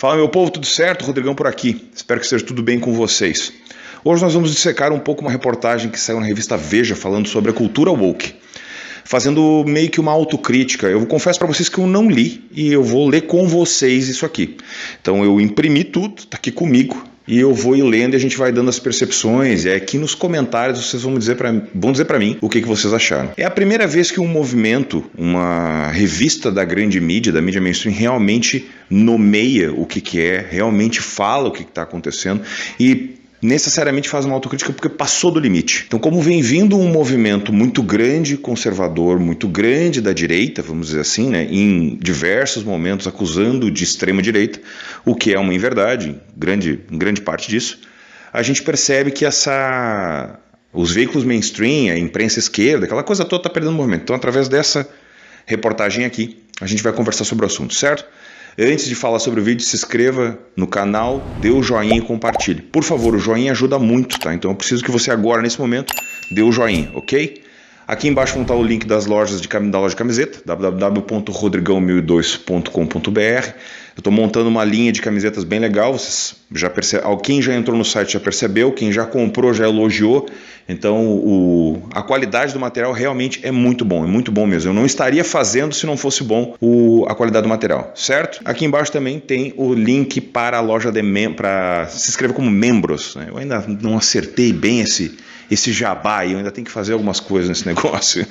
Fala, meu povo, tudo certo? Rodrigão por aqui. Espero que esteja tudo bem com vocês. Hoje nós vamos dissecar um pouco uma reportagem que saiu na revista Veja falando sobre a cultura woke, fazendo meio que uma autocrítica. Eu confesso para vocês que eu não li e eu vou ler com vocês isso aqui. Então eu imprimi tudo, está aqui comigo. E eu vou ir lendo e a gente vai dando as percepções. E aqui nos comentários vocês vão dizer para mim o que vocês acharam. É a primeira vez que um movimento, uma revista da grande mídia, da mídia mainstream, realmente nomeia o que é, realmente fala o que está acontecendo e necessariamente faz uma autocrítica porque passou do limite. Então, como vem vindo um movimento muito grande, conservador, muito grande da direita, vamos dizer assim, né, em diversos momentos acusando de extrema direita, o que é uma inverdade, em grande parte disso, a gente percebe que os veículos mainstream, a imprensa esquerda, aquela coisa toda está perdendo movimento. Então, através dessa reportagem aqui, a gente vai conversar sobre o assunto, certo? Antes de falar sobre o vídeo, se inscreva no canal, dê o joinha e compartilhe. Por favor, o joinha ajuda muito, tá? Então eu preciso que você agora, nesse momento, dê o joinha, ok? Aqui embaixo vão estar o link das lojas da loja de camiseta, www.rodrigão1002.com.br. Eu estou montando uma linha de camisetas bem legal, vocês já perceberam, quem já entrou no site já percebeu, quem já comprou já elogiou. Então a qualidade do material realmente é muito bom mesmo. Eu não estaria fazendo se não fosse bom a qualidade do material, certo? Aqui embaixo também tem o link para a loja para se inscrever como membros, né? Eu ainda não acertei bem esse jabá aí, eu ainda tenho que fazer algumas coisas nesse negócio,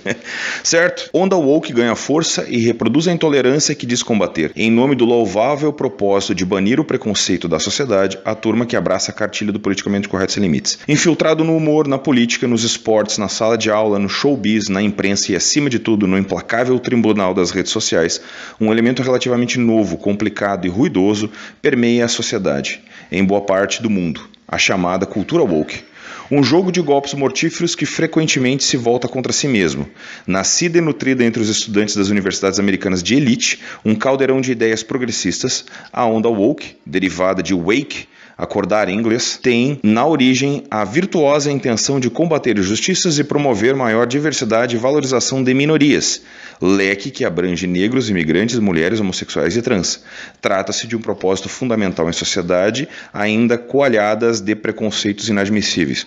certo? Onda woke ganha força e reproduz a intolerância que diz combater. Em nome do louvável propósito de banir o preconceito da sociedade, a turma que abraça a cartilha do politicamente correto sem limites. Infiltrado no humor, na política, nos esportes, na sala de aula, no showbiz, na imprensa e, acima de tudo, no implacável tribunal das redes sociais, um elemento relativamente novo, complicado e ruidoso permeia a sociedade, em boa parte do mundo, a chamada cultura woke. Um jogo de golpes mortíferos que frequentemente se volta contra si mesmo. Nascida e nutrida entre os estudantes das universidades americanas de elite, um caldeirão de ideias progressistas, a onda woke, derivada de wake, acordar em inglês, tem na origem a virtuosa intenção de combater injustiças e promover maior diversidade e valorização de minorias, leque que abrange negros, imigrantes, mulheres, homossexuais e trans. Trata-se de um propósito fundamental em sociedade, ainda coalhadas de preconceitos inadmissíveis.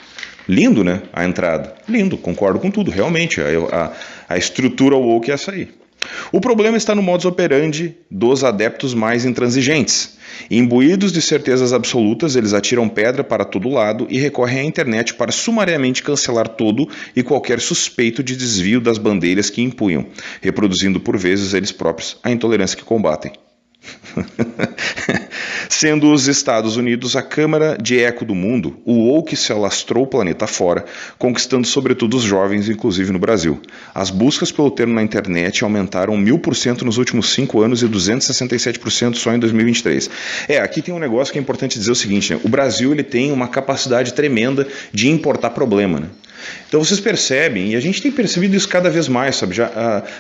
Lindo, né? A entrada. Lindo, concordo com tudo, realmente. A estrutura woke é essa aí. O problema está no modus operandi dos adeptos mais intransigentes. Imbuídos de certezas absolutas, eles atiram pedra para todo lado e recorrem à internet para sumariamente cancelar todo e qualquer suspeito de desvio das bandeiras que impunham, reproduzindo por vezes eles próprios a intolerância que combatem. Sendo os Estados Unidos a câmara de eco do mundo, o woke se alastrou o planeta fora, conquistando sobretudo os jovens, inclusive no Brasil. As buscas pelo termo na internet aumentaram 1000% nos últimos 5 anos e 267% só em 2023. Aqui tem um negócio que é importante dizer o seguinte, né? O Brasil ele tem uma capacidade tremenda de importar problema, né? Então vocês percebem, e a gente tem percebido isso cada vez mais, sabe?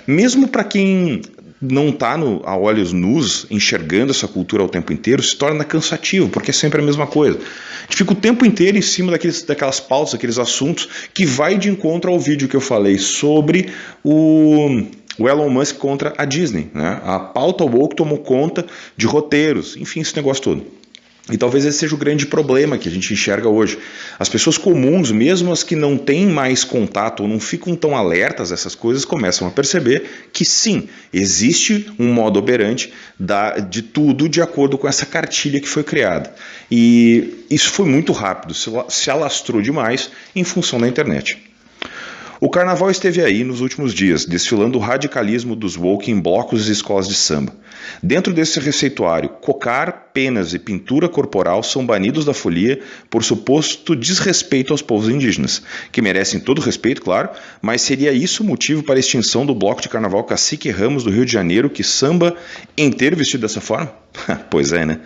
Mesmo para quem não está a olhos nus enxergando essa cultura ao tempo inteiro, se torna cansativo, porque é sempre a mesma coisa. A gente fica o tempo inteiro em cima daquelas pautas, daqueles assuntos, que vai de encontro ao vídeo que eu falei sobre o Elon Musk contra a Disney, né? A pauta woke tomou conta de roteiros, enfim, esse negócio todo. E talvez esse seja o grande problema que a gente enxerga hoje. As pessoas comuns, mesmo as que não têm mais contato ou não ficam tão alertas a essas coisas, começam a perceber que sim, existe um modo operante de tudo de acordo com essa cartilha que foi criada. E isso foi muito rápido, se alastrou demais em função da internet. O carnaval esteve aí nos últimos dias, desfilando o radicalismo dos woke em blocos e escolas de samba. Dentro desse receituário, cocar, penas e pintura corporal são banidos da folia por suposto desrespeito aos povos indígenas, que merecem todo respeito, claro, mas seria isso o motivo para a extinção do bloco de carnaval Cacique Ramos do Rio de Janeiro, que samba inteiro vestido dessa forma? Pois é, né?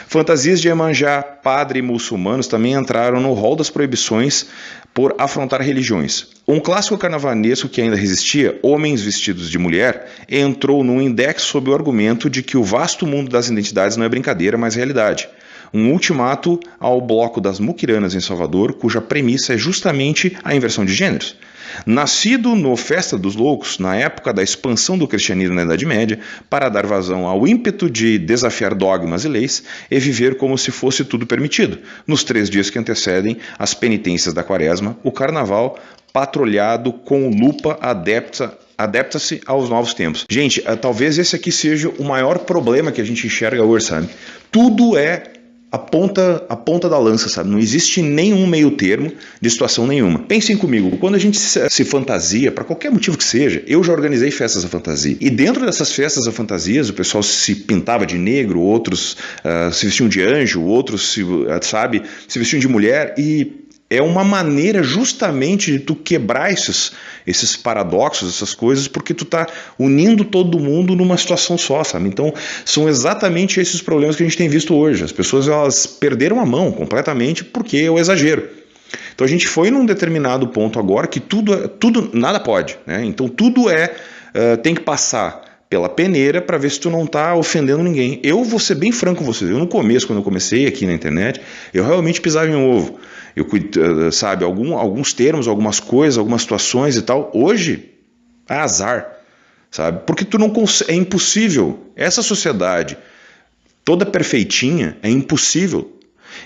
Fantasias de Iemanjá, padre e muçulmanos também entraram no rol das proibições por afrontar religiões. Um clássico carnavanesco que ainda resistia, Homens Vestidos de Mulher, entrou num index sob o argumento de que o vasto mundo das identidades não é brincadeira, mas realidade. Um ultimato ao bloco das muquiranas em Salvador, cuja premissa é justamente a inversão de gêneros. Nascido no Festa dos Loucos, na época da expansão do cristianismo na Idade Média, para dar vazão ao ímpeto de desafiar dogmas e leis e viver como se fosse tudo permitido. Nos 3 dias que antecedem as penitências da Quaresma, o Carnaval, patrulhado com lupa, adapta-se aos novos tempos. Gente, talvez esse aqui seja o maior problema que a gente enxerga hoje, sabe? Tudo é a ponta da lança, sabe? Não existe nenhum meio termo de situação nenhuma. Pensem comigo, quando a gente se fantasia, para qualquer motivo que seja, eu já organizei festas à fantasia. E dentro dessas festas à fantasias, o pessoal se pintava de negro, outros se vestiam de anjo, outros se vestiam de mulher, e é uma maneira justamente de tu quebrar esses paradoxos, essas coisas, porque tu tá unindo todo mundo numa situação só, sabe? Então, são exatamente esses problemas que a gente tem visto hoje. As pessoas, elas perderam a mão completamente porque é o exagero. Então, a gente foi num determinado ponto agora que nada pode, né? Então, tudo tem que passar pela peneira para ver se tu não está ofendendo ninguém. Eu vou ser bem franco com vocês. Eu no começo, quando eu comecei aqui na internet, eu realmente pisava em ovo. Eu, sabe, alguns termos, algumas coisas, algumas situações e tal. Hoje, é azar, sabe? Porque é impossível. Essa sociedade toda perfeitinha é impossível.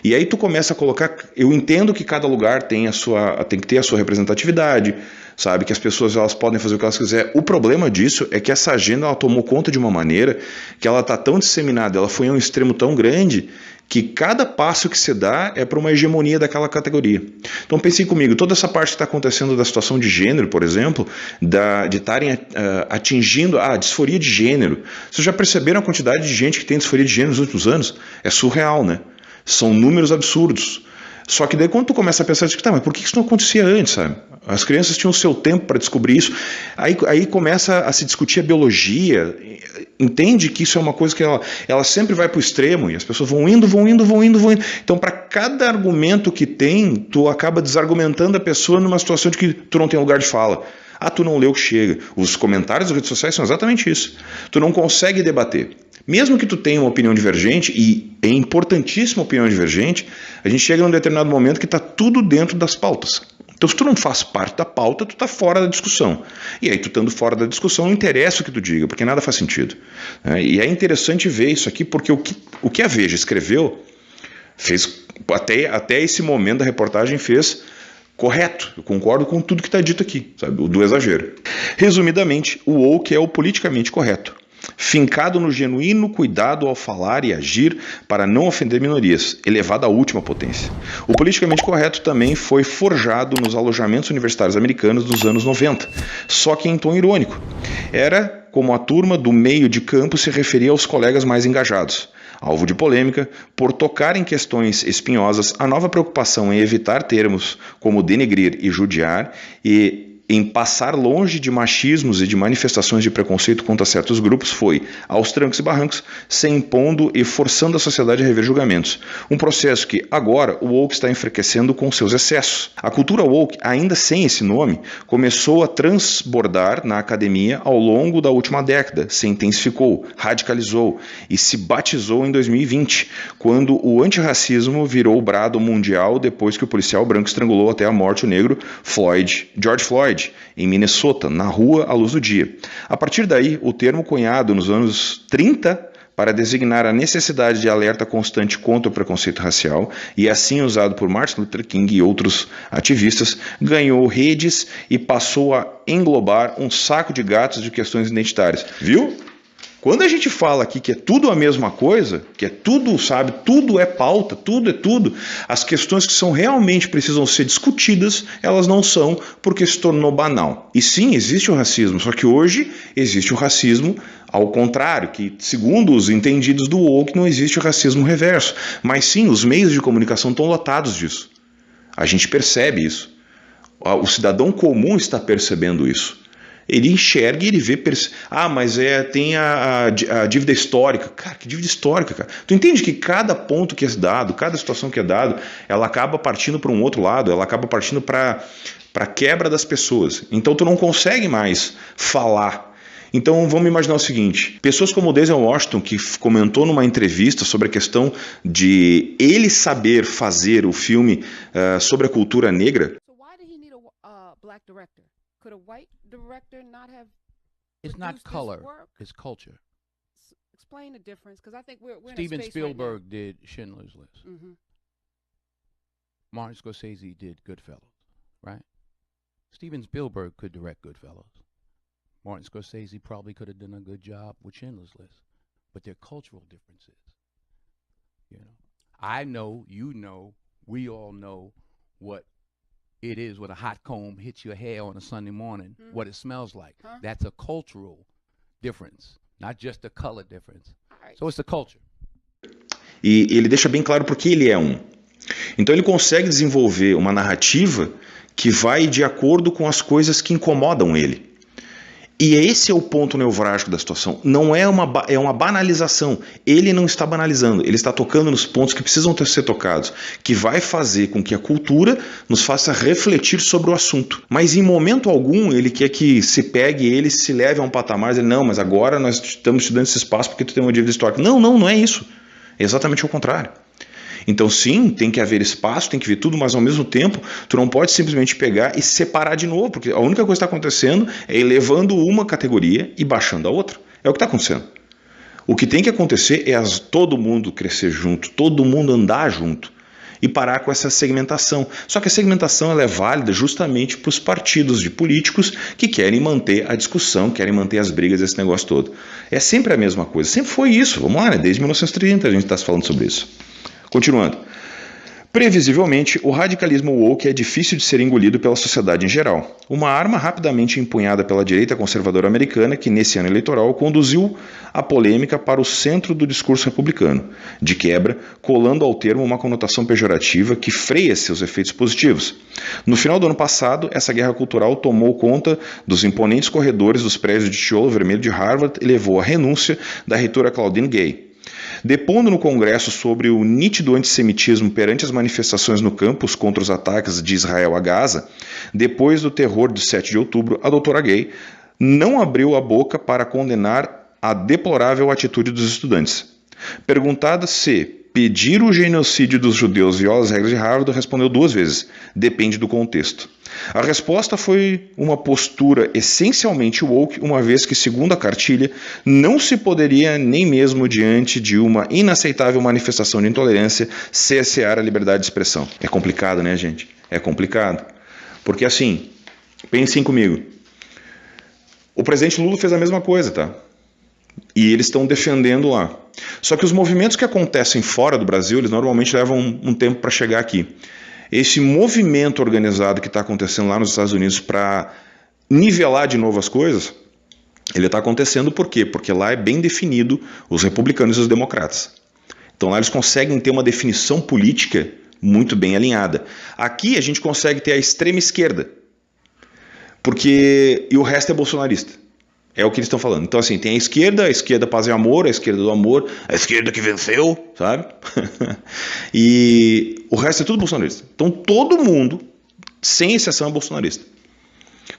E aí tu começa a colocar, eu entendo que cada lugar tem que ter a sua representatividade, sabe, que as pessoas elas podem fazer o que elas quiserem. O problema disso é que essa agenda ela tomou conta de uma maneira que ela está tão disseminada, ela foi a um extremo tão grande que cada passo que se dá é para uma hegemonia daquela categoria. Então pensem comigo, toda essa parte que está acontecendo da situação de gênero, por exemplo, de estarem atingindo a disforia de gênero. Vocês já perceberam a quantidade de gente que tem disforia de gênero nos últimos anos? É surreal, né? São números absurdos. Só que daí quando tu começa a pensar, tá, mas por que isso não acontecia antes, sabe? As crianças tinham o seu tempo para descobrir isso. Aí começa a se discutir a biologia. Entende que isso é uma coisa que ela sempre vai para o extremo e as pessoas vão indo. Então, para cada argumento que tem, tu acaba desargumentando a pessoa numa situação de que tu não tem lugar de fala. Ah, tu não leu o que chega. Os comentários das redes sociais são exatamente isso. Tu não consegue debater. Mesmo que tu tenha uma opinião divergente, e é importantíssima a opinião divergente, a gente chega num determinado momento que está tudo dentro das pautas. Então, se tu não faz parte da pauta, tu está fora da discussão. E aí, tu estando fora da discussão, não interessa o que tu diga, porque nada faz sentido. E é interessante ver isso aqui, porque o que a Veja escreveu, fez até esse momento da reportagem, fez correto. Eu concordo com tudo que está dito aqui, sabe, do exagero. Resumidamente, o woke é o politicamente correto, fincado no genuíno cuidado ao falar e agir para não ofender minorias, elevado à última potência. O politicamente correto também foi forjado nos alojamentos universitários americanos dos anos 90, só que em tom irônico. Era como a turma do meio de campo se referia aos colegas mais engajados. Alvo de polêmica, por tocar em questões espinhosas, a nova preocupação em evitar termos como denegrir e judiar e em passar longe de machismos e de manifestações de preconceito contra certos grupos foi, aos trancos e barrancos, se impondo e forçando a sociedade a rever julgamentos. Um processo que, agora, o woke está enfraquecendo com seus excessos. A cultura woke, ainda sem esse nome, começou a transbordar na academia ao longo da última década, se intensificou, radicalizou e se batizou em 2020, quando o antirracismo virou o brado mundial depois que o policial branco estrangulou até a morte o negro George Floyd, em Minnesota, na rua à luz do dia. A partir daí, o termo cunhado nos anos 30 para designar a necessidade de alerta constante contra o preconceito racial, e assim usado por Martin Luther King e outros ativistas, ganhou redes e passou a englobar um saco de gatos de questões identitárias. Viu? Quando a gente fala aqui que é tudo a mesma coisa, que é tudo, sabe, tudo é pauta, tudo é tudo, as questões que são realmente precisam ser discutidas, elas não são porque se tornou banal. E sim, existe o racismo, só que hoje existe o racismo ao contrário, que segundo os entendidos do woke não existe o racismo reverso. Mas sim, os meios de comunicação estão lotados disso. A gente percebe isso. O cidadão comum está percebendo isso. Ele enxerga e ele vê... mas tem a dívida histórica. Cara, que dívida histórica, cara? Tu entende que cada ponto que é dado, cada situação que é dado, ela acaba partindo para um outro lado, ela acaba partindo para a quebra das pessoas. Então tu não consegue mais falar. Então vamos imaginar o seguinte, pessoas como o Denzel Washington, que comentou numa entrevista sobre a questão de ele saber fazer o filme sobre a cultura negra. director. Could a white director not have? It's not color. It's culture. Explain the difference, because I think we're Steven in a space Spielberg right did Schindler's List. Mm-hmm. Martin Scorsese did Goodfellas, right? Steven Spielberg could direct Goodfellas. Martin Scorsese probably could have done a good job with Schindler's List, but they're cultural differences. You know, I know, you know, we all know what it is when a hot comb hits your hair on a Sunday morning, what it smells like. Huh? That's a cultural difference, not just a color difference. Right. So it's the culture. E ele deixa bem claro por que ele é um. Então ele consegue desenvolver uma narrativa que vai de acordo com as coisas que incomodam ele. E esse é o ponto nevrálgico da situação. Não é uma banalização. Ele não está banalizando. Ele está tocando nos pontos que precisam ser tocados, que vai fazer com que a cultura nos faça refletir sobre o assunto. Mas em momento algum ele quer que se pegue ele, se leve a um patamar. Ele, não, mas agora nós estamos te dando esse espaço porque tu tem uma dívida histórica. Não é isso. É exatamente o contrário. Então sim, tem que haver espaço, tem que ver tudo, mas ao mesmo tempo tu não pode simplesmente pegar e separar de novo, porque a única coisa que está acontecendo é elevando uma categoria e baixando a outra. É o que está acontecendo. O que tem que acontecer é todo mundo crescer junto, todo mundo andar junto e parar com essa segmentação. Só que a segmentação ela é válida justamente para os partidos de políticos que querem manter a discussão, querem manter as brigas, esse negócio todo. É sempre a mesma coisa, sempre foi isso. Vamos lá, né? Desde 1930 a gente está falando sobre isso. Continuando. Previsivelmente, o radicalismo woke é difícil de ser engolido pela sociedade em geral. Uma arma rapidamente empunhada pela direita conservadora americana que, nesse ano eleitoral, conduziu a polêmica para o centro do discurso republicano, de quebra, colando ao termo uma conotação pejorativa que freia seus efeitos positivos. No final do ano passado, essa guerra cultural tomou conta dos imponentes corredores dos prédios de tijolo vermelho de Harvard e levou à renúncia da reitora Claudine Gay. Depondo no Congresso sobre o nítido antissemitismo perante as manifestações no campus contra os ataques de Israel a Gaza, depois do terror de 7 de outubro, a doutora Gay não abriu a boca para condenar a deplorável atitude dos estudantes. Perguntada se pedir o genocídio dos judeus viola as regras de Harvard, respondeu 2 vezes: depende do contexto. A resposta foi uma postura essencialmente woke, uma vez que, segundo a cartilha, não se poderia, nem mesmo diante de uma inaceitável manifestação de intolerância, cercear a liberdade de expressão. É complicado, né, gente? É complicado. Porque, assim, pensem comigo. O presidente Lula fez a mesma coisa, tá? E eles estão defendendo lá. Só que os movimentos que acontecem fora do Brasil, eles normalmente levam um tempo para chegar aqui. Esse movimento organizado que está acontecendo lá nos Estados Unidos para nivelar de novo as coisas, ele está acontecendo por quê? Porque lá é bem definido os republicanos e os democratas. Então lá eles conseguem ter uma definição política muito bem alinhada. Aqui a gente consegue ter a extrema esquerda, e o resto é bolsonarista. É o que eles estão falando. Então, assim, tem a esquerda paz e amor, a esquerda do amor, a esquerda que venceu, sabe? E o resto é tudo bolsonarista. Então, todo mundo, sem exceção, é bolsonarista.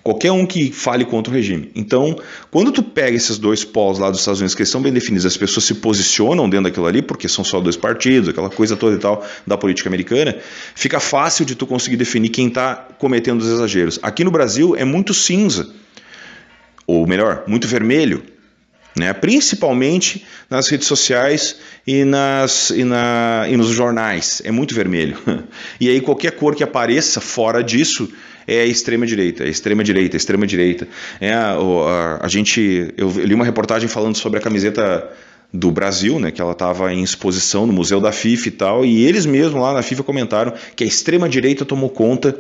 Qualquer um que fale contra o regime. Então, quando tu pega esses 2 polos lá dos Estados Unidos, que são bem definidos, as pessoas se posicionam dentro daquilo ali, porque são só 2 partidos, aquela coisa toda e tal da política americana, fica fácil de tu conseguir definir quem está cometendo os exageros. Aqui no Brasil é muito cinza. Ou melhor, muito vermelho, né? Principalmente nas redes sociais e nos jornais, é muito vermelho. E aí qualquer cor que apareça fora disso é extrema-direita, extrema-direita. Eu li uma reportagem falando sobre a camiseta do Brasil, né, que ela estava em exposição no Museu da FIFA e tal, e eles mesmos lá na FIFA comentaram que a extrema-direita tomou conta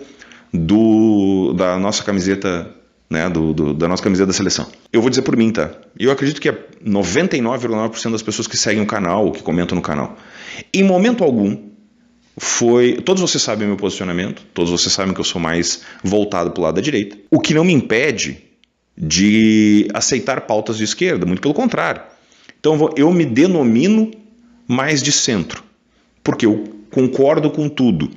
da nossa camiseta, né, da nossa camiseta da seleção. Eu vou dizer por mim, tá? Eu acredito que 99,9% das pessoas que seguem o canal ou que comentam no canal, em momento algum, todos vocês sabem o meu posicionamento, todos vocês sabem que eu sou mais voltado para o lado da direita, o que não me impede de aceitar pautas de esquerda, muito pelo contrário. Então eu me denomino mais de centro, porque eu concordo com tudo,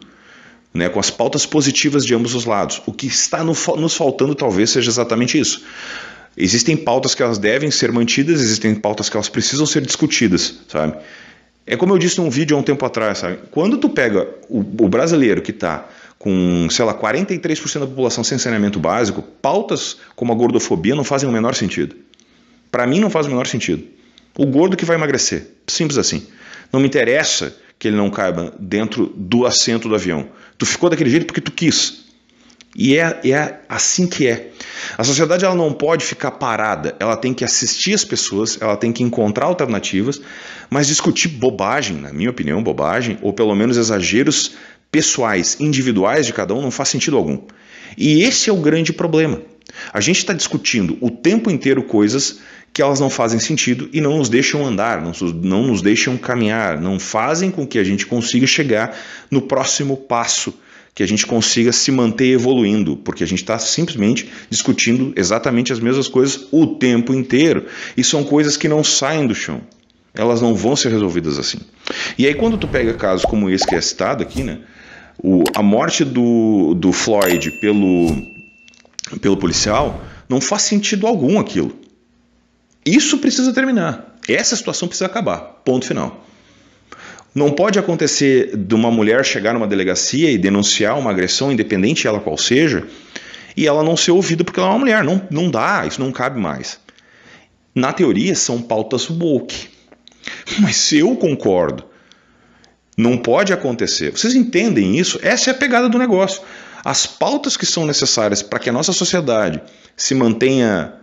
né, com as pautas positivas de ambos os lados. O que está nos faltando talvez seja exatamente isso. Existem pautas que elas devem ser mantidas, existem pautas que elas precisam ser discutidas, sabe? É como eu disse num vídeo há um tempo atrás, sabe? Quando tu pega o brasileiro que está com, sei lá, 43% da população sem saneamento básico, pautas como a gordofobia não fazem o menor sentido. Para mim não faz o menor sentido. O gordo que vai emagrecer, simples assim. Não me interessa que ele não caiba dentro do assento do avião. Tu ficou daquele jeito porque tu quis. E é assim que é. A sociedade ela não pode ficar parada, ela tem que assistir as pessoas, ela tem que encontrar alternativas, mas discutir bobagem, na minha opinião, bobagem, ou pelo menos exageros pessoais, individuais de cada um, não faz sentido algum. E esse é o grande problema. A gente está discutindo o tempo inteiro coisas que elas não fazem sentido e não nos deixam andar, não nos deixam caminhar, não fazem com que a gente consiga chegar no próximo passo, que a gente consiga se manter evoluindo, porque a gente está simplesmente discutindo exatamente as mesmas coisas o tempo inteiro. E são coisas que não saem do chão. Elas não vão ser resolvidas assim. E aí quando tu pega casos como esse que é citado aqui, né, a morte do Floyd pelo policial, não faz sentido algum aquilo. Isso precisa terminar. Essa situação precisa acabar. Ponto final. Não pode acontecer de uma mulher chegar numa delegacia e denunciar uma agressão, independente ela qual seja, e ela não ser ouvida porque ela é uma mulher. Não dá, isso não cabe mais. Na teoria, são pautas woke. Mas eu concordo. Não pode acontecer. Vocês entendem isso? Essa é a pegada do negócio. As pautas que são necessárias para que a nossa sociedade se mantenha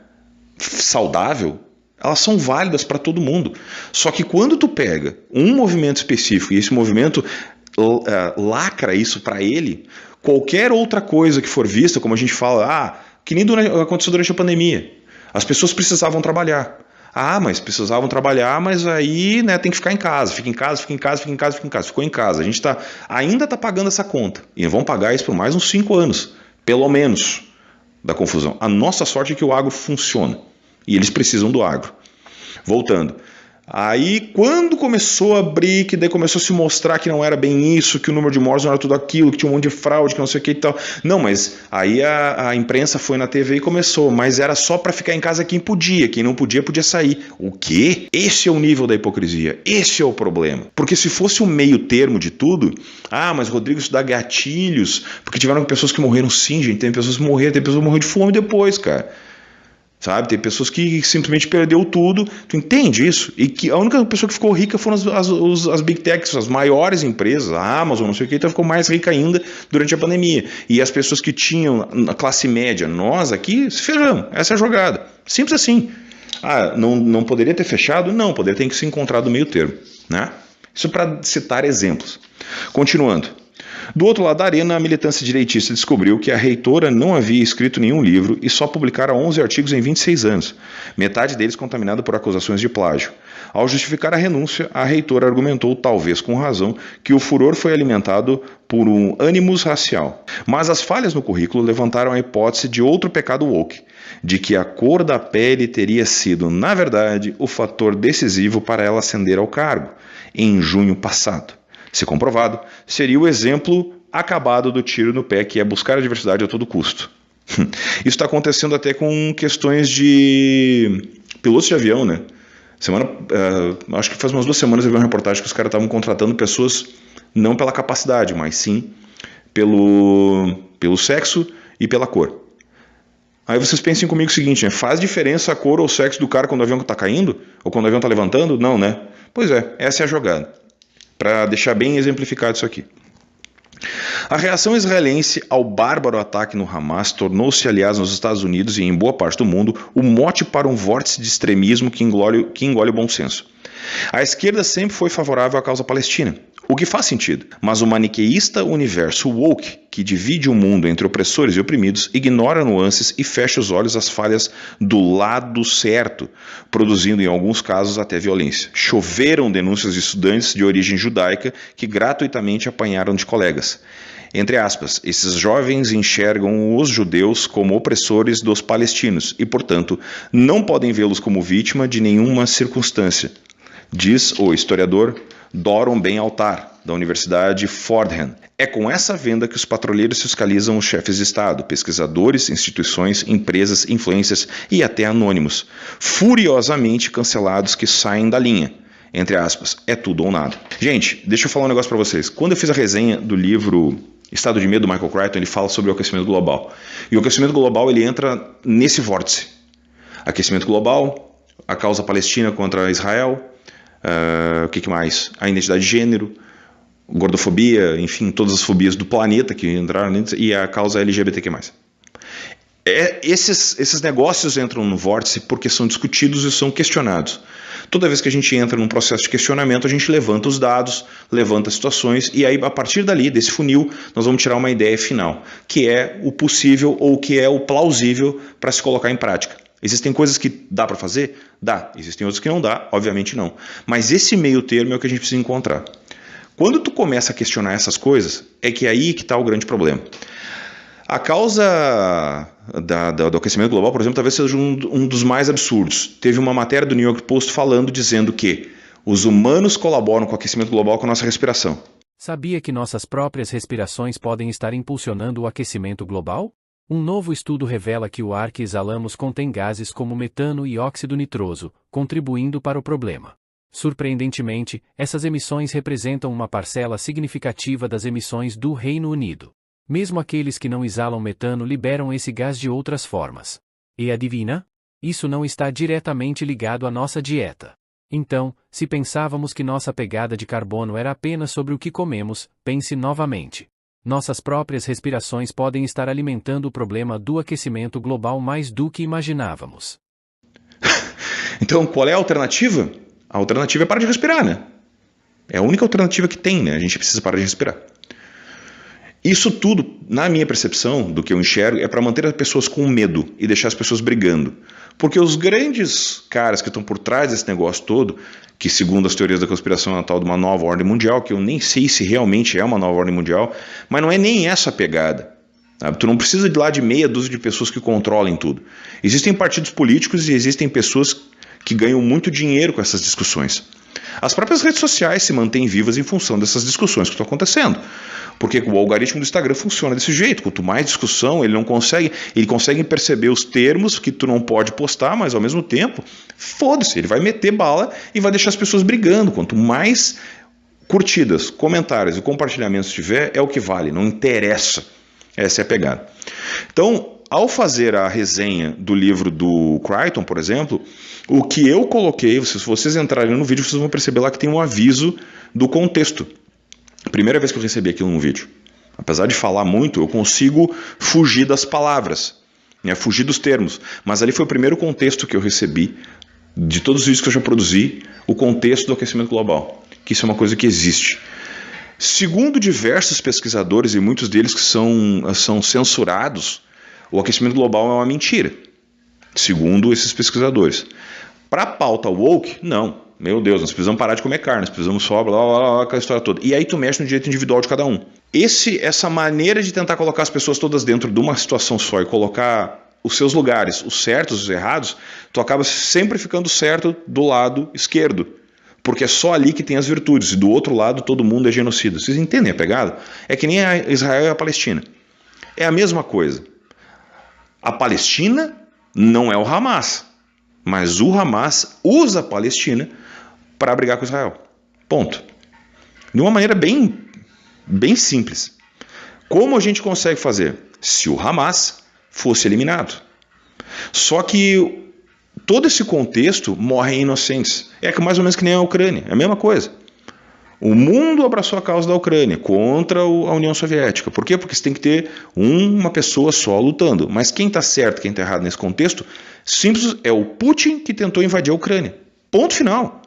saudável, elas são válidas para todo mundo. Só que quando tu pega um movimento específico e esse movimento lacra isso para ele, qualquer outra coisa que for vista, como a gente fala, que nem aconteceu durante a pandemia, as pessoas precisavam trabalhar. Mas precisavam trabalhar, mas aí, né, tem que ficar em casa. Fica em casa. Ficou em casa. A gente ainda está pagando essa conta. E vão pagar isso por mais uns 5 anos, pelo menos, da confusão. A nossa sorte é que o agro funciona. E eles precisam do agro. Voltando. Aí, quando começou a abrir, que daí começou a se mostrar que não era bem isso, que o número de mortos não era tudo aquilo, que tinha um monte de fraude, que não sei o que e tal. Não, mas aí a imprensa foi na TV e começou. Mas era só para ficar em casa quem podia. Quem não podia, podia sair. O quê? Esse é o nível da hipocrisia. Esse é o problema. Porque se fosse o meio termo de tudo, mas Rodrigo, isso dá gatilhos, porque tiveram pessoas que morreram sim, gente. Tem pessoas que morreram, tem pessoas que morreram de fome depois, cara. Sabe? Tem pessoas que simplesmente perdeu tudo. Tu entende isso? E que a única pessoa que ficou rica foram as big techs, as maiores empresas, a Amazon, não sei o que, então ficou mais rica ainda durante a pandemia. E as pessoas que tinham a classe média, nós aqui, se ferramos. Essa é a jogada. Simples assim. Não poderia ter fechado? Não, poderia ter que se encontrar do meio termo, né? Isso para citar exemplos. Continuando. Do outro lado da arena, a militância direitista descobriu que a reitora não havia escrito nenhum livro e só publicara 11 artigos em 26 anos, metade deles contaminado por acusações de plágio. Ao justificar a renúncia, a reitora argumentou, talvez com razão, que o furor foi alimentado por um ânimos racial. Mas as falhas no currículo levantaram a hipótese de outro pecado woke, de que a cor da pele teria sido, na verdade, o fator decisivo para ela ascender ao cargo, em junho passado. Se comprovado, seria o exemplo acabado do tiro no pé, que é buscar a diversidade a todo custo. Isso está acontecendo até com questões de pilotos de avião, né? Acho que faz umas 2 semanas eu vi uma reportagem que os caras estavam contratando pessoas não pela capacidade, mas sim pelo sexo e pela cor. Aí vocês pensem comigo o seguinte, né? Faz diferença a cor ou o sexo do cara quando o avião está caindo? Ou quando o avião está levantando? Não, né? Pois é, essa é a jogada. Para deixar bem exemplificado isso aqui. A reação israelense ao bárbaro ataque no Hamas tornou-se, aliás, nos Estados Unidos e em boa parte do mundo, o mote para um vórtice de extremismo que engole o bom senso. A esquerda sempre foi favorável à causa palestina, o que faz sentido, mas o maniqueísta universo woke, que divide o mundo entre opressores e oprimidos, ignora nuances e fecha os olhos às falhas do lado certo, produzindo em alguns casos até violência. Choveram denúncias de estudantes de origem judaica que gratuitamente apanharam de colegas. Entre aspas, esses jovens enxergam os judeus como opressores dos palestinos e, portanto, não podem vê-los como vítima de nenhuma circunstância, diz o historiador Doron Ben Altar, da Universidade Fordham. É com essa venda que os patrulheiros fiscalizam os chefes de Estado, pesquisadores, instituições, empresas, influências e até anônimos, furiosamente cancelados que saem da linha. entre aspas, é tudo ou nada. Gente, deixa eu falar um negócio para vocês. Quando eu fiz a resenha do livro Estado de Medo, do Michael Crichton, ele fala sobre o aquecimento global. E o aquecimento global, ele entra nesse vórtice. Aquecimento global, a causa palestina contra Israel, o que mais? A identidade de gênero, gordofobia, enfim, todas as fobias do planeta que entraram nisso, e a causa LGBTQ+. Esses negócios entram no vórtice porque são discutidos e são questionados. Toda vez que a gente entra num processo de questionamento, a gente levanta os dados, levanta as situações, e aí, a partir dali, desse funil, nós vamos tirar uma ideia final, que é o possível ou que é o plausível para se colocar em prática. Existem coisas que dá para fazer? Dá. Existem outras que não dá? Obviamente não. Mas esse meio termo é o que a gente precisa encontrar. Quando tu começa a questionar essas coisas, é que aí que está o grande problema. A causa do aquecimento global, por exemplo, talvez seja um dos mais absurdos. Teve uma matéria do New York Post dizendo que os humanos colaboram com o aquecimento global com a nossa respiração. Sabia que nossas próprias respirações podem estar impulsionando o aquecimento global? Um novo estudo revela que o ar que exalamos contém gases como metano e óxido nitroso, contribuindo para o problema. Surpreendentemente, essas emissões representam uma parcela significativa das emissões do Reino Unido. Mesmo aqueles que não exalam metano liberam esse gás de outras formas. E adivinha? Isso não está diretamente ligado à nossa dieta. Então, se pensávamos que nossa pegada de carbono era apenas sobre o que comemos, pense novamente. Nossas próprias respirações podem estar alimentando o problema do aquecimento global mais do que imaginávamos. Então, qual é a alternativa? A alternativa é parar de respirar, né? É a única alternativa que tem, né? A gente precisa parar de respirar. Isso tudo, na minha percepção, do que eu enxergo, é para manter as pessoas com medo e deixar as pessoas brigando. Porque os grandes caras que estão por trás desse negócio todo, que segundo as teorias da conspiração é a tal de uma nova ordem mundial, que eu nem sei se realmente é uma nova ordem mundial, mas não é nem essa a pegada. Sabe? Tu não precisa de lá de meia dúzia de pessoas que controlem tudo. Existem partidos políticos e existem pessoas que ganham muito dinheiro com essas discussões. As próprias redes sociais se mantêm vivas em função dessas discussões que estão acontecendo. Porque o algoritmo do Instagram funciona desse jeito. Quanto mais discussão, ele consegue perceber os termos que tu não pode postar, mas ao mesmo tempo, foda-se, ele vai meter bala e vai deixar as pessoas brigando. Quanto mais curtidas, comentários e compartilhamentos tiver, é o que vale, não interessa. Essa é a pegada. Então, ao fazer a resenha do livro do Crichton, por exemplo, o que eu coloquei, se vocês entrarem no vídeo, vocês vão perceber lá que tem um aviso do contexto. Primeira vez que eu recebi aquilo no vídeo. Apesar de falar muito, eu consigo fugir das palavras, né, fugir dos termos. Mas ali foi o primeiro contexto que eu recebi, de todos os vídeos que eu já produzi, o contexto do aquecimento global. Que isso é uma coisa que existe. Segundo diversos pesquisadores, e muitos deles que são censurados, o aquecimento global é uma mentira. Segundo esses pesquisadores. Para a pauta woke, não. Meu Deus, nós precisamos parar de comer carne, nós precisamos só blá, blá, blá, aquela história toda. E aí tu mexe no direito individual de cada um. Essa maneira de tentar colocar as pessoas todas dentro de uma situação só e colocar os seus lugares, os certos, os errados, tu acaba sempre ficando certo do lado esquerdo. Porque é só ali que tem as virtudes, e do outro lado todo mundo é genocida. Vocês entendem a pegada? É que nem a Israel e a Palestina. É a mesma coisa. A Palestina não é o Hamas, mas o Hamas usa a Palestina para brigar com Israel. Ponto. De uma maneira bem simples. Como a gente consegue fazer? Se o Hamas fosse eliminado. Só que todo esse contexto morrem inocentes. É mais ou menos que nem a Ucrânia. É a mesma coisa. O mundo abraçou a causa da Ucrânia contra a União Soviética. Por quê? Porque você tem que ter uma pessoa só lutando. Mas quem está certo, quem está errado nesse contexto, simples é o Putin que tentou invadir a Ucrânia. Ponto final.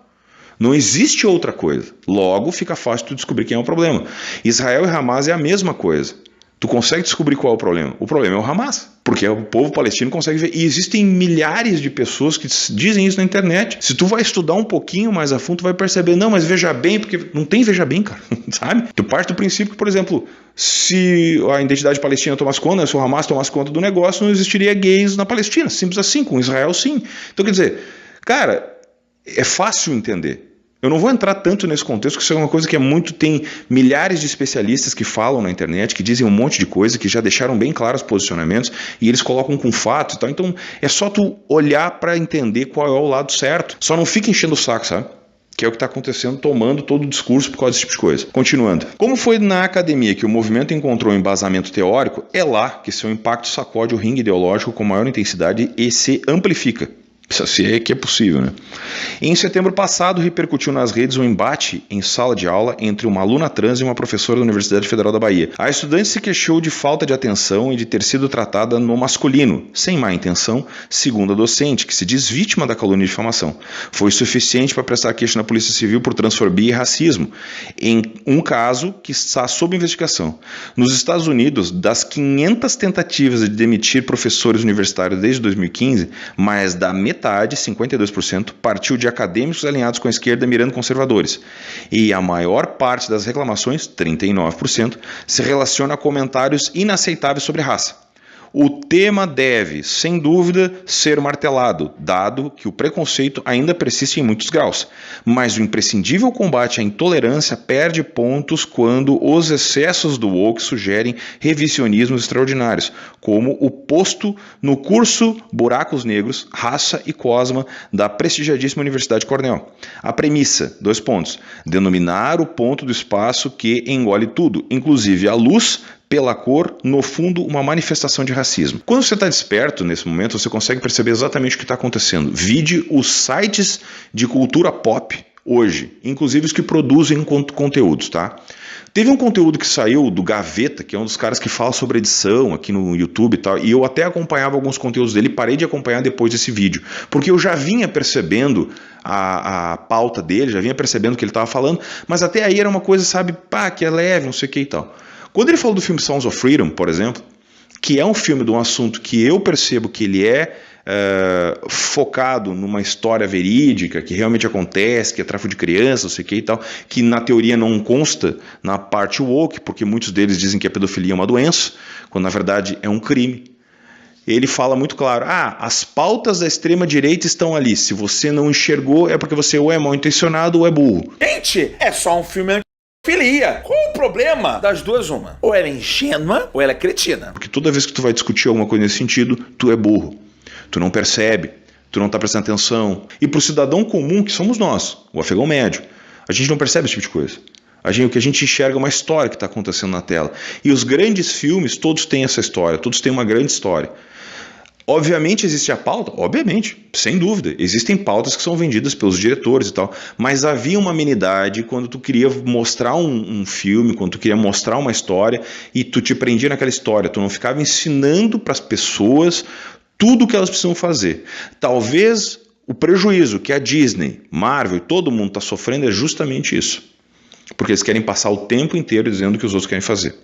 Não existe outra coisa. Logo, fica fácil tu descobrir quem é o problema. Israel e Hamas é a mesma coisa. Tu consegue descobrir qual é o problema? O problema é o Hamas. Porque o povo palestino consegue ver. E existem milhares de pessoas que dizem isso na internet. Se tu vai estudar um pouquinho mais a fundo, tu vai perceber, não, mas veja bem, porque não tem veja bem, cara. Sabe? Tu parte do princípio que, por exemplo, se a identidade palestina tomasse conta, se o Hamas tomasse conta do negócio, não existiria gays na Palestina. Simples assim, com Israel sim. Então, quer dizer, cara, é fácil entender. Eu não vou entrar tanto nesse contexto, porque isso é uma coisa que tem milhares de especialistas que falam na internet, que dizem um monte de coisa, que já deixaram bem claros os posicionamentos, e eles colocam com fatos e tal. Então é só tu olhar para entender qual é o lado certo. Só não fica enchendo o saco, sabe? que é o que está acontecendo, tomando todo o discurso por causa desse tipo de coisa. Continuando. Como foi na academia que o movimento encontrou embasamento teórico, é lá que seu impacto sacode o ringue ideológico com maior intensidade e se amplifica. Se é que é possível, né? Em setembro passado, repercutiu nas redes um embate em sala de aula entre uma aluna trans e uma professora da Universidade Federal da Bahia. A estudante se queixou de falta de atenção e de ter sido tratada no masculino, sem má intenção, segundo a docente, que se diz vítima da calúnia e difamação. Foi suficiente para prestar queixa na Polícia Civil por transfobia e racismo, em um caso que está sob investigação. Nos Estados Unidos, das 500 tentativas de demitir professores universitários desde 2015, mais da metade, 52%, partiu de acadêmicos alinhados com a esquerda mirando conservadores. E a maior parte das reclamações, 39%, se relaciona a comentários inaceitáveis sobre raça. O tema deve, sem dúvida, ser martelado, dado que o preconceito ainda persiste em muitos graus. Mas o imprescindível combate à intolerância perde pontos quando os excessos do woke sugerem revisionismos extraordinários, como o posto no curso Buracos Negros, Raça e Cosma da prestigiadíssima Universidade Cornell. A premissa, denominar o ponto do espaço que engole tudo, inclusive a luz, pela cor, no fundo, uma manifestação de racismo. Quando você está desperto nesse momento, você consegue perceber exatamente o que está acontecendo. Vide os sites de cultura pop hoje, inclusive os que produzem conteúdos, tá? Teve um conteúdo que saiu do Gaveta, que é um dos caras que fala sobre edição aqui no YouTube e tal, e eu até acompanhava alguns conteúdos dele, parei de acompanhar depois desse vídeo, porque eu já vinha percebendo a pauta dele, já vinha percebendo o que ele estava falando, mas até aí era uma coisa, sabe, que é leve, não sei o que e tal. Quando ele falou do filme Sounds of Freedom, por exemplo, que é um filme de um assunto que eu percebo que ele é focado numa história verídica, que realmente acontece, que é tráfico de crianças, não sei o que e tal, que na teoria não consta na parte woke, porque muitos deles dizem que a pedofilia é uma doença, quando na verdade é um crime. Ele fala muito claro, as pautas da extrema-direita estão ali, se você não enxergou é porque você ou é mal intencionado ou é burro. Gente, é só um filme filia. Qual o problema? Das duas, uma. Ou ela é ingênua, ou ela é cretina. Porque toda vez que tu vai discutir alguma coisa nesse sentido, tu é burro. Tu não percebe, tu não está prestando atenção. E para o cidadão comum, que somos nós, o afegão médio, a gente não percebe esse tipo de coisa. O que a gente enxerga é uma história que está acontecendo na tela. E os grandes filmes, todos têm essa história, todos têm uma grande história. Obviamente existe a pauta, obviamente, sem dúvida, existem pautas que são vendidas pelos diretores e tal, mas havia uma amenidade quando tu queria mostrar um filme, quando tu queria mostrar uma história e tu te prendia naquela história, tu não ficava ensinando para as pessoas tudo o que elas precisam fazer. Talvez o prejuízo que a Disney, Marvel e todo mundo está sofrendo é justamente isso, porque eles querem passar o tempo inteiro dizendo o que os outros querem fazer.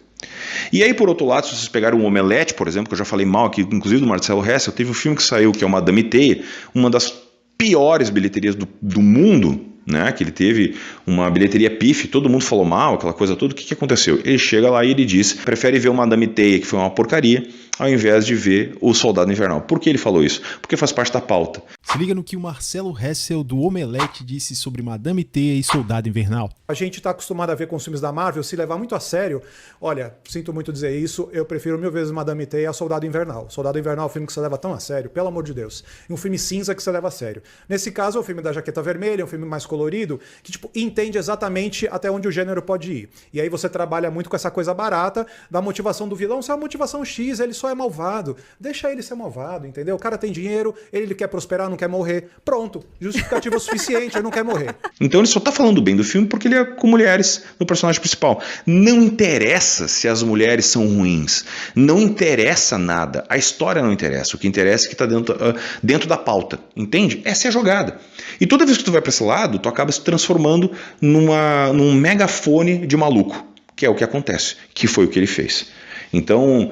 E aí, por outro lado, se vocês pegarem o Omelete, por exemplo, que eu já falei mal aqui, inclusive do Marcelo Hessel, teve um filme que saiu, que é o Madame Teia, uma das piores bilheterias do mundo, né? Que ele teve uma bilheteria pífia, todo mundo falou mal, aquela coisa toda. O que aconteceu? Ele chega lá e ele diz, prefere ver o Madame Teia, que foi uma porcaria, ao invés de ver o Soldado Invernal. Por que ele falou isso? Porque faz parte da pauta. Se liga no que o Marcelo Hessel do Omelete disse sobre Madame Teia e Soldado Invernal. A gente está acostumado a ver com os filmes da Marvel se levar muito a sério. Olha, sinto muito dizer isso, eu prefiro 1000 vezes Madame Teia a Soldado Invernal. Soldado Invernal é um filme que você leva tão a sério, pelo amor de Deus. E um filme cinza que você leva a sério. Nesse caso é o filme da Jaqueta Vermelha, é um filme mais colorido, que entende exatamente até onde o gênero pode ir. E aí você trabalha muito com essa coisa barata da motivação do vilão. Se é uma motivação X, ele só é malvado. Deixa ele ser malvado, entendeu? O cara tem dinheiro, ele quer prosperar, não quer morrer. Pronto, justificativa suficiente, ele não quer morrer. Então ele só tá falando bem do filme porque ele é com mulheres no personagem principal. Não interessa se as mulheres são ruins. Não interessa nada. A história não interessa. O que interessa é que tá dentro da pauta. Entende? Essa é a jogada. E toda vez que tu vai para esse lado, tu acaba se transformando num megafone de maluco. Que é o que acontece. Que foi o que ele fez. Então,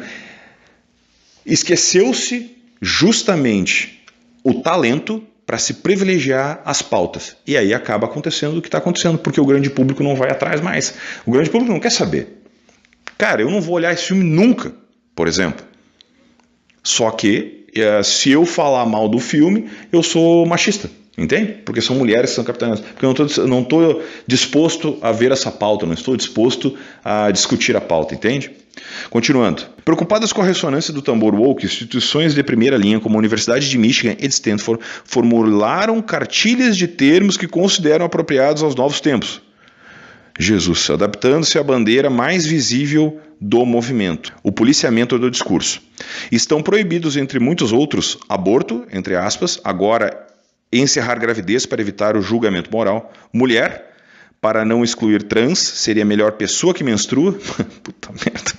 esqueceu-se justamente o talento para se privilegiar as pautas. E aí acaba acontecendo o que está acontecendo, porque o grande público não vai atrás mais. O grande público não quer saber. Cara, eu não vou olhar esse filme nunca, por exemplo. Só que, se eu falar mal do filme, eu sou machista. Entende? Porque são mulheres que são capitaneadas. Porque eu não estou disposto a ver essa pauta, não estou disposto a discutir a pauta, entende? Continuando. Preocupadas com a ressonância do tambor woke, instituições de primeira linha como a Universidade de Michigan e de Stanford formularam cartilhas de termos que consideram apropriados aos novos tempos. Jesus, adaptando-se à bandeira mais visível do movimento, o policiamento do discurso. Estão proibidos, entre muitos outros, aborto, entre aspas, agora encerrar gravidez para evitar o julgamento moral, mulher, para não excluir trans, seria melhor pessoa que menstrua, puta merda.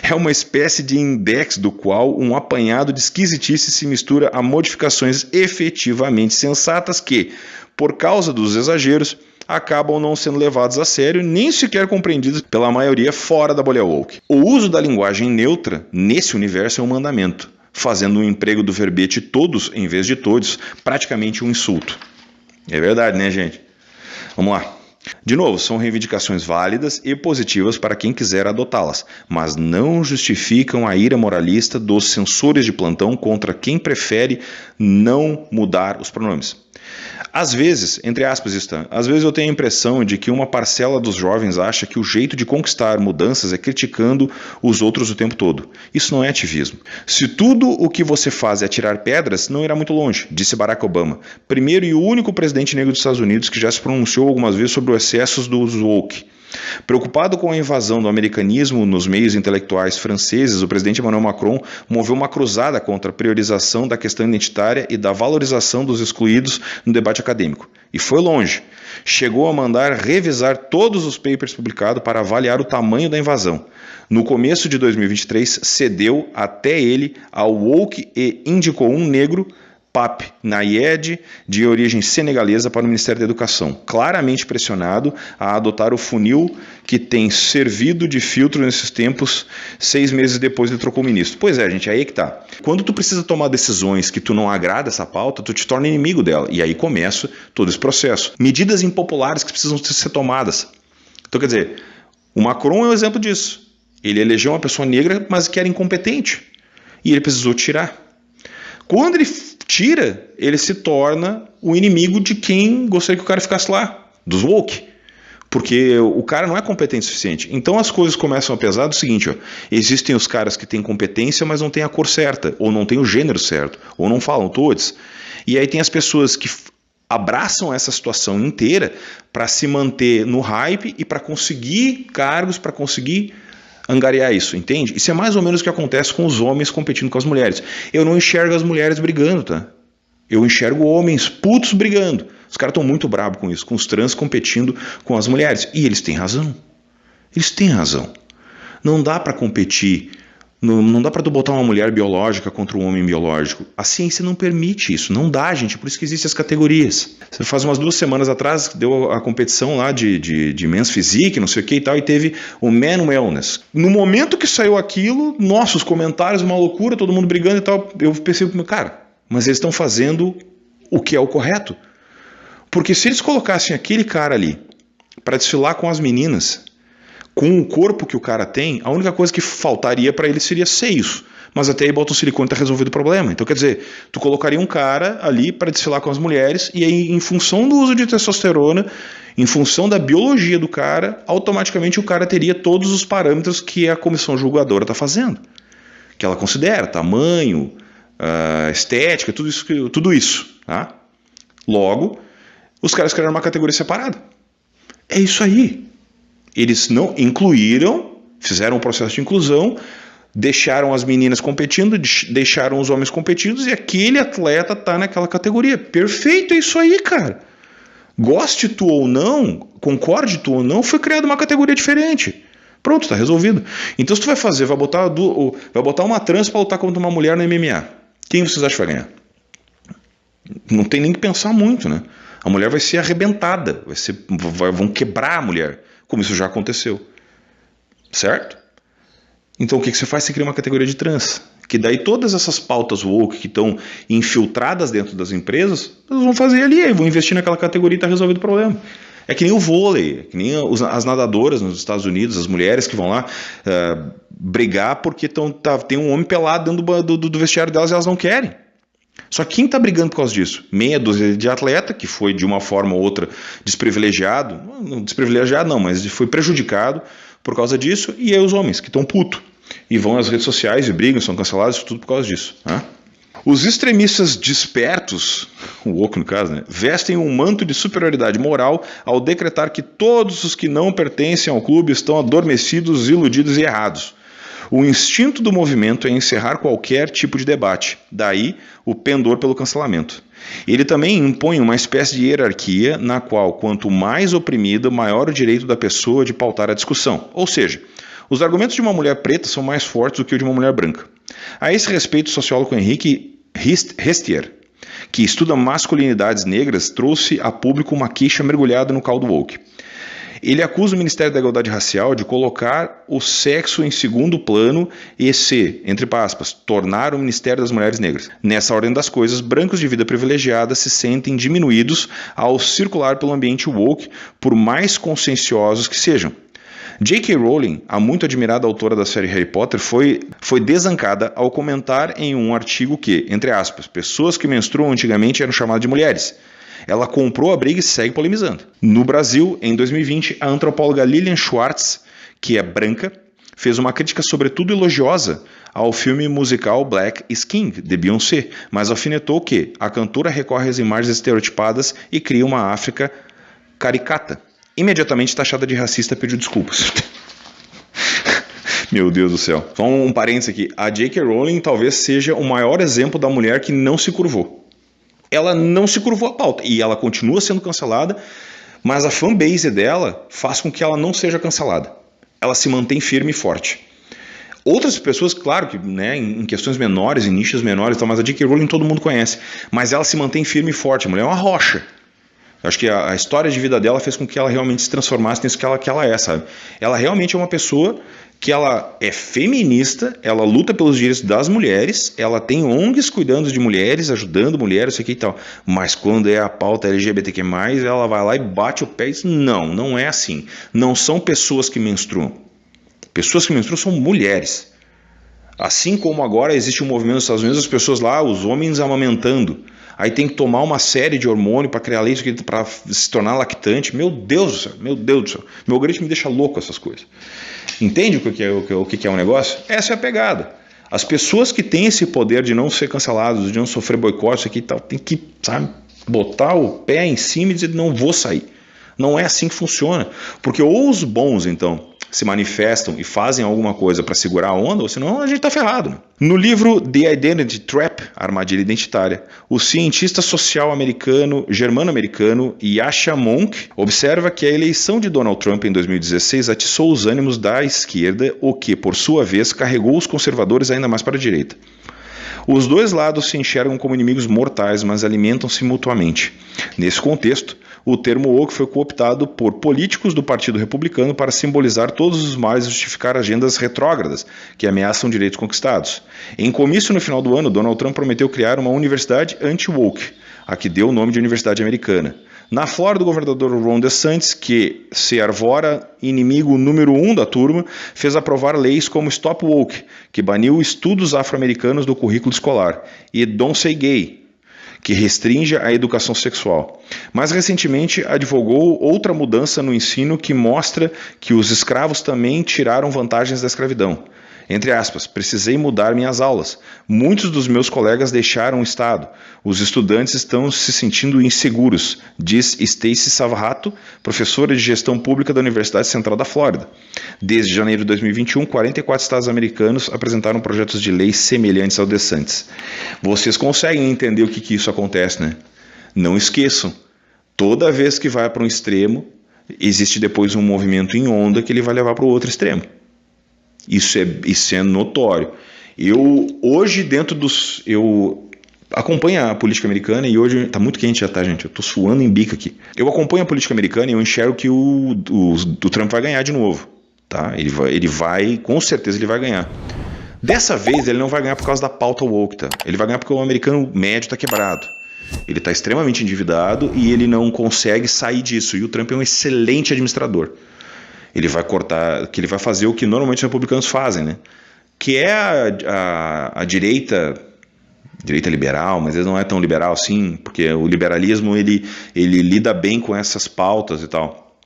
É uma espécie de index do qual um apanhado de esquisitice se mistura a modificações efetivamente sensatas que, por causa dos exageros, acabam não sendo levados a sério nem sequer compreendidos pela maioria fora da bolha woke. O uso da linguagem neutra nesse universo é um mandamento, fazendo um emprego do verbete todos em vez de todos praticamente um insulto. É verdade, né, gente? Vamos lá. De novo, são reivindicações válidas e positivas para quem quiser adotá-las, mas não justificam a ira moralista dos censores de plantão contra quem prefere não mudar os pronomes. Às vezes, entre aspas, Stan, às vezes eu tenho a impressão de que uma parcela dos jovens acha que o jeito de conquistar mudanças é criticando os outros o tempo todo. Isso não é ativismo. Se tudo o que você faz é atirar pedras, não irá muito longe, disse Barack Obama, primeiro e único presidente negro dos Estados Unidos que já se pronunciou algumas vezes sobre os excessos dos woke. Preocupado com a invasão do americanismo nos meios intelectuais franceses, o presidente Emmanuel Macron moveu uma cruzada contra a priorização da questão identitária e da valorização dos excluídos no debate acadêmico. E foi longe. Chegou a mandar revisar todos os papers publicados para avaliar o tamanho da invasão. No começo de 2023, cedeu até ele ao woke e indicou um negro, Pape Nayed, de origem senegalesa, para o Ministério da Educação, claramente pressionado a adotar o funil que tem servido de filtro nesses tempos. 6 meses depois ele trocou o ministro. Pois é, gente, aí é que tá. Quando tu precisa tomar decisões que tu não agrada essa pauta, tu te torna inimigo dela, e aí começa todo esse processo. Medidas impopulares que precisam ser tomadas. Então, quer dizer, o Macron é um exemplo disso. Ele elegeu uma pessoa negra, mas que era incompetente, e ele precisou tirar. Quando ele tira, ele se torna o inimigo de quem gostaria que o cara ficasse lá, dos woke. Porque o cara não é competente o suficiente. Então as coisas começam a pesar do seguinte, ó, existem os caras que têm competência, mas não têm a cor certa, ou não têm o gênero certo, ou não falam todos. E aí tem as pessoas que abraçam essa situação inteira para se manter no hype e para conseguir cargos, para conseguir angariar isso, entende? Isso é mais ou menos o que acontece com os homens competindo com as mulheres. Eu não enxergo as mulheres brigando, tá? Eu enxergo homens putos brigando. Os caras estão muito bravos com isso, com os trans competindo com as mulheres. E eles têm razão. Eles têm razão. Não dá para competir, não dá para tu botar uma mulher biológica contra um homem biológico. A ciência não permite isso, não dá, gente, por isso que existem as categorias. Faz umas 2 semanas atrás, deu a competição lá de Men's Physique, não sei o que e tal, e teve o Men Wellness. No momento que saiu aquilo, nossa, os comentários, uma loucura, todo mundo brigando e tal, eu pensei, cara, mas eles estão fazendo o que é o correto. Porque se eles colocassem aquele cara ali para desfilar com as meninas, com o corpo que o cara tem, a única coisa que faltaria para ele seria seios. Mas até aí bota um silicone e tá resolvido o problema. Então, quer dizer, tu colocaria um cara ali para desfilar com as mulheres e aí, em função do uso de testosterona, em função da biologia do cara, automaticamente o cara teria todos os parâmetros que a comissão julgadora está fazendo. Que ela considera, tamanho, estética, tudo isso. Tá? Logo, os caras criaram uma categoria separada. É isso aí. Eles não incluíram, fizeram um processo de inclusão, deixaram as meninas competindo, deixaram os homens competindo e aquele atleta está naquela categoria. Perfeito, é isso aí, cara. Goste tu ou não, concorde tu ou não, foi criada uma categoria diferente. Pronto, está resolvido. Então se tu vai fazer, vai botar uma trans para lutar contra uma mulher no MMA. Quem vocês acham que vai ganhar? Não tem nem que pensar muito, né? A mulher vai ser arrebentada, vão quebrar a mulher, como isso já aconteceu. Certo? Então o que você faz? Você cria uma categoria de trans. Que daí todas essas pautas woke que estão infiltradas dentro das empresas, elas vão fazer ali, aí vão investir naquela categoria e está resolvido o problema. É que nem o vôlei, é que nem as nadadoras nos Estados Unidos, as mulheres que vão lá brigar porque tem um homem pelado dentro do vestiário delas e elas não querem. Só que quem está brigando por causa disso? Meia dúzia de atleta, que foi de uma forma ou outra desprivilegiado, não desprivilegiado não, mas foi prejudicado por causa disso, e aí os homens, que estão putos, e vão às redes sociais e brigam, são cancelados, tudo por causa disso. Né? Os extremistas despertos, o woke no caso, né, vestem um manto de superioridade moral ao decretar que todos os que não pertencem ao clube estão adormecidos, iludidos e errados. O instinto do movimento é encerrar qualquer tipo de debate, daí o pendor pelo cancelamento. Ele também impõe uma espécie de hierarquia na qual, quanto mais oprimida, maior o direito da pessoa de pautar a discussão. Ou seja, os argumentos de uma mulher preta são mais fortes do que o de uma mulher branca. A esse respeito, o sociólogo Henrique Hestier, que estuda masculinidades negras, trouxe a público uma queixa mergulhada no caldo woke. Ele acusa o Ministério da Igualdade Racial de colocar o sexo em segundo plano e se, entre aspas, tornar o Ministério das Mulheres Negras. Nessa ordem das coisas, brancos de vida privilegiada se sentem diminuídos ao circular pelo ambiente woke, por mais conscienciosos que sejam. J.K. Rowling, a muito admirada autora da série Harry Potter, foi desancada ao comentar em um artigo que, entre aspas, pessoas que menstruam antigamente eram chamadas de mulheres. Ela comprou a briga e segue polemizando. No Brasil, em 2020, a antropóloga Lilian Schwartz, que é branca, fez uma crítica sobretudo elogiosa ao filme musical Black is King, de Beyoncé, mas alfinetou que a cantora recorre às imagens estereotipadas e cria uma África caricata. Imediatamente taxada de racista, pediu desculpas. Meu Deus do céu. Só um parênteses aqui. A J.K. Rowling talvez seja o maior exemplo da mulher que não se curvou. Ela não se curvou à pauta e ela continua sendo cancelada, mas a fanbase dela faz com que ela não seja cancelada. Ela se mantém firme e forte. Outras pessoas, claro que né, em questões menores, em nichos menores, mas a J.K. Rowling todo mundo conhece, mas ela se mantém firme e forte. A mulher é uma rocha. Eu acho que a história de vida dela fez com que ela realmente se transformasse nisso que ela é, sabe? Ela realmente é uma pessoa que ela é feminista, ela luta pelos direitos das mulheres, ela tem ONGs cuidando de mulheres, ajudando mulheres, isso aqui e tal. Mas quando é a pauta LGBTQ+, ela vai lá e bate o pé e diz, não é assim. Não são pessoas que menstruam. Pessoas que menstruam são mulheres. Assim como agora existe um movimento nos Estados Unidos, as pessoas lá, os homens amamentando. Aí tem que tomar uma série de hormônios para criar leite, para se tornar lactante. Meu Deus do céu, meu Deus do céu. Meu algoritmo me deixa louco essas coisas. Entende o que é um negócio? Essa é a pegada. As pessoas que têm esse poder de não ser cancelados, de não sofrer boicote, isso aqui e tal, tem que, sabe, botar o pé em cima e dizer, não vou sair. Não é assim que funciona. Porque ou os bons, então, se manifestam e fazem alguma coisa para segurar a onda, ou senão a gente está ferrado. Né? No livro The Identity Trap, a Armadilha Identitária, o cientista social germano-americano Yascha Mounk observa que a eleição de Donald Trump em 2016 atiçou os ânimos da esquerda, o que, por sua vez, carregou os conservadores ainda mais para a direita. Os dois lados se enxergam como inimigos mortais, mas alimentam-se mutuamente. Nesse contexto, o termo woke foi cooptado por políticos do Partido Republicano para simbolizar todos os males e justificar agendas retrógradas que ameaçam direitos conquistados. Em comício no final do ano, Donald Trump prometeu criar uma universidade anti-woke, a que deu o nome de Universidade Americana. Na Flórida, o governador Ron DeSantis, que se arvora inimigo número 1 da turma, fez aprovar leis como Stop Woke, que baniu estudos afro-americanos do currículo escolar, e Don't Say Gay, que restringe a educação sexual. Mais recentemente, advogou outra mudança no ensino que mostra que os escravos também tiraram vantagens da escravidão. Entre aspas, precisei mudar minhas aulas. Muitos dos meus colegas deixaram o estado. Os estudantes estão se sentindo inseguros, diz Stacey Savarrato, professora de gestão pública da Universidade Central da Flórida. Desde janeiro de 2021, 44 estados americanos apresentaram projetos de lei semelhantes ao DeSantis. Vocês conseguem entender o que isso acontece, né? Não esqueçam, toda vez que vai para um extremo, existe depois um movimento em onda que ele vai levar para o outro extremo. Isso é notório. Eu acompanho a política americana e hoje está muito quente já, tá, gente? Eu estou suando em bica aqui. Eu acompanho a política americana e eu enxergo que o Trump vai ganhar de novo, tá? Ele vai, com certeza ele vai ganhar. Dessa vez ele não vai ganhar por causa da pauta woke, tá? Ele vai ganhar porque o americano médio está quebrado. Ele está extremamente endividado e ele não consegue sair disso. E o Trump é um excelente administrador. Ele vai fazer o que normalmente os republicanos fazem, né? Que é a direita direita liberal, mas ele não é tão liberal assim, porque o liberalismo ele lida bem com essas pautas e tal.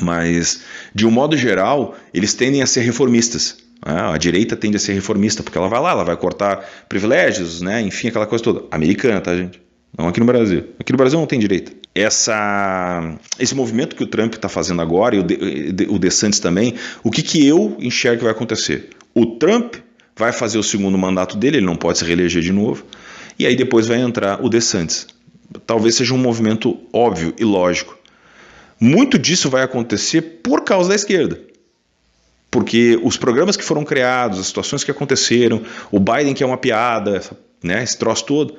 Mas, de um modo geral, eles tendem a ser reformistas. A direita tende a ser reformista, porque ela vai lá, ela vai cortar privilégios, né? Enfim, aquela coisa toda. Americana, tá, gente? Não aqui no Brasil. Aqui no Brasil não tem direita. Esse movimento que o Trump está fazendo agora, e o DeSantis também, o que eu enxergo que vai acontecer? O Trump vai fazer o segundo mandato dele, ele não pode se reeleger de novo, e aí depois vai entrar o DeSantis. Talvez seja um movimento óbvio e lógico. Muito disso vai acontecer por causa da esquerda. Porque os programas que foram criados, as situações que aconteceram, o Biden, que é uma piada, né, esse troço todo,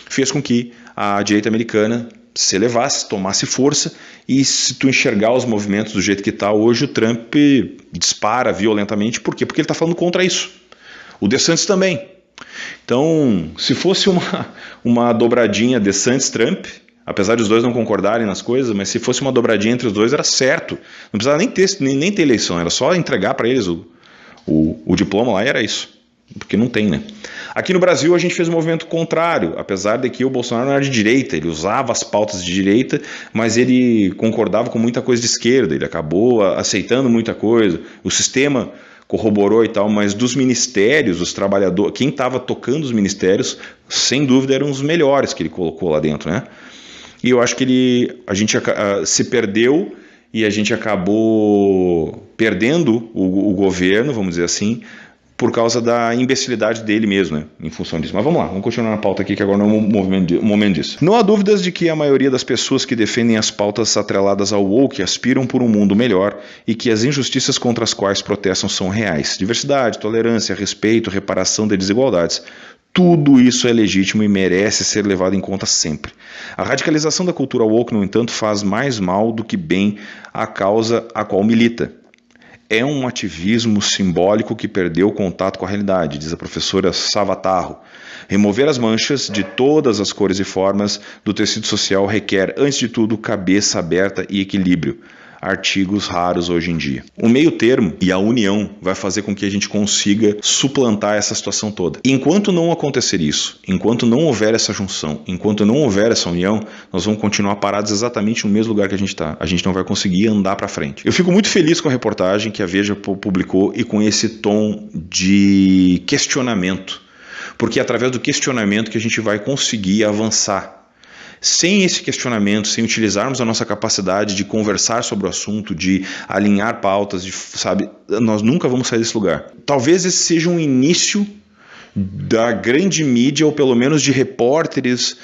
fez com que a direita americana se elevasse, tomasse força, e se tu enxergar os movimentos do jeito que está hoje, o Trump dispara violentamente. Por quê? Porque ele está falando contra isso. O DeSantis também. Então, se fosse uma dobradinha DeSantis-Trump, apesar de os dois não concordarem nas coisas, mas se fosse uma dobradinha entre os dois, era certo. Não precisava nem ter eleição, era só entregar para eles o diploma lá e era isso. Porque não tem, né? Aqui no Brasil a gente fez um movimento contrário, apesar de que o Bolsonaro não era de direita, ele usava as pautas de direita, mas ele concordava com muita coisa de esquerda, ele acabou aceitando muita coisa, o sistema corroborou e tal, mas dos ministérios, os trabalhadores, quem estava tocando os ministérios, sem dúvida eram os melhores que ele colocou lá dentro, né? E eu acho que a gente se perdeu e a gente acabou perdendo o governo, vamos dizer assim, por causa da imbecilidade dele mesmo, né, em função disso. Mas vamos lá, vamos continuar na pauta aqui, que agora não é o momento disso. Não há dúvidas de que a maioria das pessoas que defendem as pautas atreladas ao woke aspiram por um mundo melhor e que as injustiças contra as quais protestam são reais. Diversidade, tolerância, respeito, reparação de desigualdades. Tudo isso é legítimo e merece ser levado em conta sempre. A radicalização da cultura woke, no entanto, faz mais mal do que bem à causa a qual milita. É um ativismo simbólico que perdeu o contato com a realidade, diz a professora Savatarro. Remover as manchas de todas as cores e formas do tecido social requer, antes de tudo, cabeça aberta e equilíbrio. Artigos raros hoje em dia. O meio termo e a união vai fazer com que a gente consiga suplantar essa situação toda. Enquanto não acontecer isso, enquanto não houver essa junção, enquanto não houver essa união, nós vamos continuar parados exatamente no mesmo lugar que a gente está. A gente não vai conseguir andar para frente. Eu fico muito feliz com a reportagem que a Veja publicou e com esse tom de questionamento, porque é através do questionamento que a gente vai conseguir avançar. Sem esse questionamento, sem utilizarmos a nossa capacidade de conversar sobre o assunto, de alinhar pautas, nós nunca vamos sair desse lugar. Talvez esse seja um início da grande mídia, ou pelo menos de repórteres,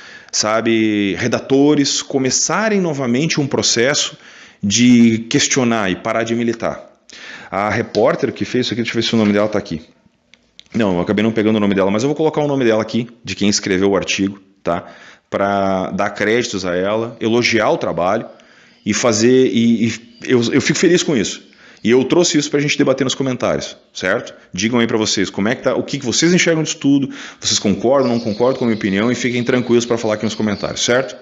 redatores, começarem novamente um processo de questionar e parar de militar. A repórter que fez isso aqui, deixa eu ver se o nome dela está aqui. Não, eu acabei não pegando o nome dela, mas eu vou colocar o nome dela aqui, de quem escreveu o artigo, tá? Para dar créditos a ela, elogiar o trabalho e fazer. Eu fico feliz com isso. E eu trouxe isso para a gente debater nos comentários, certo? Digam aí para vocês como é que tá, o que vocês enxergam disso tudo, vocês concordam, não concordam com a minha opinião, e fiquem tranquilos para falar aqui nos comentários, certo?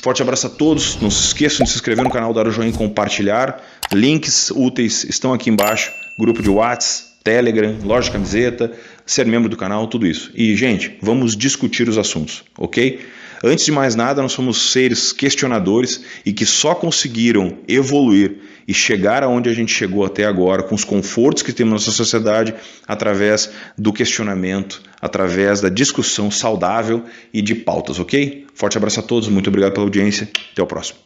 Forte abraço a todos, não se esqueçam de se inscrever no canal, dar o joinha e compartilhar. Links úteis estão aqui embaixo, grupo de WhatsApp, Telegram, loja de camiseta, ser membro do canal, tudo isso. E, gente, vamos discutir os assuntos, ok? Antes de mais nada, nós somos seres questionadores e que só conseguiram evoluir e chegar aonde a gente chegou até agora, com os confortos que temos na nossa sociedade, através do questionamento, através da discussão saudável e de pautas, ok? Forte abraço a todos, muito obrigado pela audiência, até o próximo.